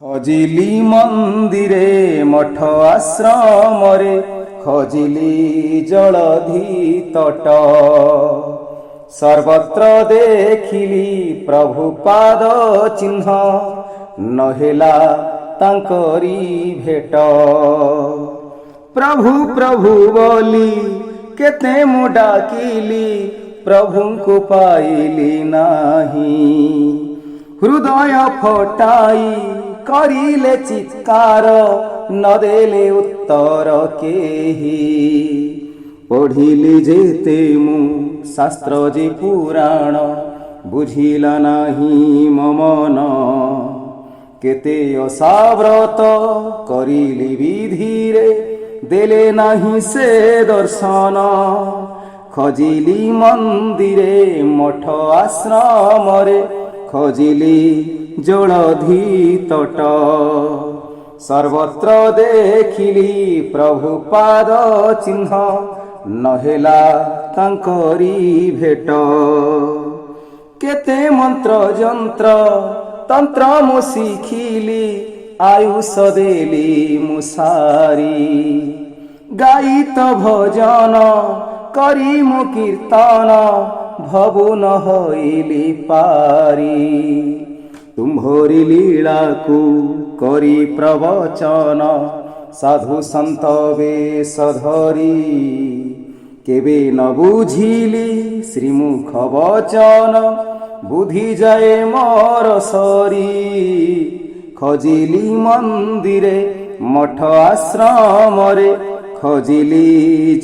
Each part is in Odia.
ଖୋଜିଲି ମନ୍ଦିରେ ମଠ ଆଶ୍ରମରେ ଖୋଜିଲି ଜଳଧି ତଟ ସର୍ବତ୍ର ଦେଖିଲି ପ୍ରଭୁ ପାଦ ଚିହ୍ନ ନହେଲା ତାଙ୍କରି ଭେଟ। ପ୍ରଭୁ ପ୍ରଭୁ ବୋଲି କେତେ ମୁଁ ଡାକିଲି ପ୍ରଭୁଙ୍କୁ ପାଇଲି ନାହିଁ। ହୃଦୟ ଫଟାଇ କରିଲେ ଚିତ୍କାର ନଦେଲେ ଉତ୍ତର କେହି। ପଢ଼ିଲି ଯେତେ ମୁଁ ଶାସ୍ତ୍ର ଯେ ପୁରାଣ ବୁଝିଲା ନାହିଁ ମୋ ମନ। କେତେ ଅସାବ୍ରତ କରିଲି ବିଧିରେ ଦେଲେ ନାହିଁ ସେ ଦର୍ଶନ। ଖୋଜିଲି ମନ୍ଦିରେ ମଠ ଆଶ୍ରମରେ ଖୋଜିଲି ଜଳଧି ତଟ ସର୍ବତ୍ର ଦେଖିଲି ପ୍ରଭୁ ପାଦ ଚିହ୍ନ ନହେଲା ତାଙ୍କରି ଭେଟ। କେତେ ମନ୍ତ୍ର ଯନ୍ତ୍ର ତନ୍ତ୍ର ମୁଁ ଶିଖିଲି ଆୟୁଷ ଦେଲି ମୁଁ ସାରି। ଗାଇତ ଭଜନ କରି ମୁଁ କୀର୍ତ୍ତନ ଭବୁ ନ ହଇଲି ପାରି। ତୁମ୍ଭରି ଲୀଳାକୁ କରି ପ୍ରବଚନ ସାଧୁ ସନ୍ତ ବେଶ ଧରି। କେବେ ନ ବୁଝିଲି ଶ୍ରୀମୁଖ ବଚନ ବୁଦ୍ଧି ଯାଏ ମୋର ସରି। ଖୋଜିଲି ମନ୍ଦିରେ ମଠ ଆଶ୍ରମରେ ଖୋଜିଲି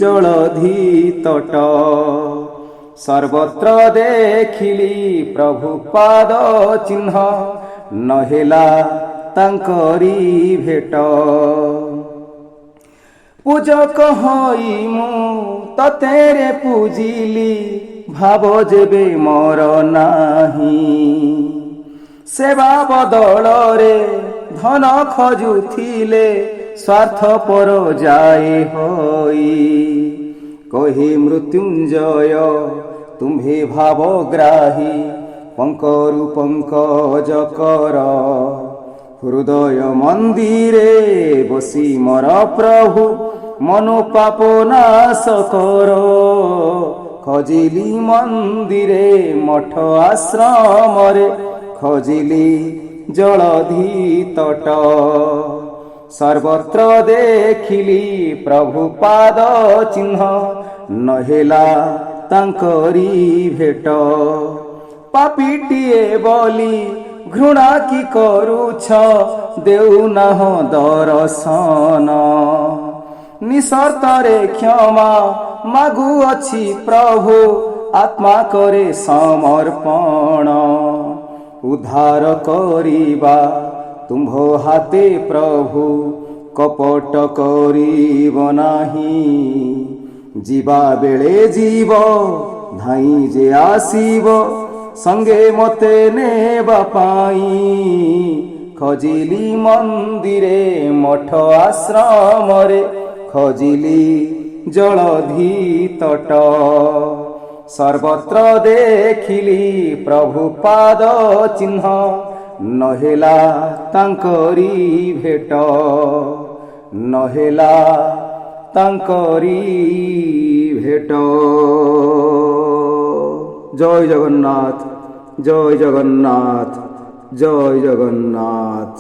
ଜଳଧି ତଟ ସର୍ବତ୍ର ଦେଖିଲି ପ୍ରଭୁ ପାଦ ଚିହ୍ନ ନହେଲା ତାଙ୍କରି ଭେଟ। ପୂଜକ ହୋଇ ମୁଁ ତତେରେ ପୂଜିଲି ଭାବ ଯେବେ ମୋର ନାହିଁ। ସେବା ବଦଳରେ ଧନ ଖୋଜୁଥିଲେ ସ୍ୱାର୍ଥପର ଯାଏ ହୋଇ। କହେ ମୃତ୍ୟୁଞ୍ଜୟ ତୁମ୍ଭେ ଭାବଗ୍ରାହୀ ପଙ୍କରୁ ପଙ୍କଜ କର। ହୃଦୟ ମନ୍ଦିରେ ବସି ମୋର ପ୍ରଭୁ ମନୋପାପ ନାଶ କର। ଖୋଜିଲି ମନ୍ଦିରେ ମଠ ଆଶ୍ରମରେ ଖୋଜିଲି ଜଳଧି ତଟ ସର୍ବତ୍ର ଦେଖିଲି ପ୍ରଭୁ ପାଦ ଚିହ୍ନ ନହେଲା ତାଙ୍କରି ଭେଟ। ପାପୀଟିଏ ବୋଲି ଘୃଣା କି କରୁଛ ଦେଉନାହଁ ଦର୍ଶନ। ନିଃସର୍ତ୍ତରେ କ୍ଷମା ମାଗୁଅଛି ପ୍ରଭୁ ଆତ୍ମା କରେ ସମର୍ପଣ। ଉଦ୍ଧାର କରିବା ତୁମ୍ଭ ହାତେ ପ୍ରଭୁ କପଟ କରିବ ନାହିଁ। ଯିବା ବେଳେ ଯିବ ଧାଇଁ ଯେ ଆସିବ ସଙ୍ଗେ ମତେ ନେବା ପାଇଁ। ଖୋଜିଲି ମନ୍ଦିରେ ମଠ ଆଶ୍ରମରେ ଖୋଜିଲି ଜଳଧି ତଟ ସର୍ବତ୍ର ଦେଖିଲି ପ୍ରଭୁ ପାଦ ଚିହ୍ନ ନହେଲା ତାଙ୍କରି ଭେଟ ନହେଲା ତାଙ୍କରି ଭେଟ। জয় জগন্নাথ জয় জগন্নাথ জয় জগন্নাথ।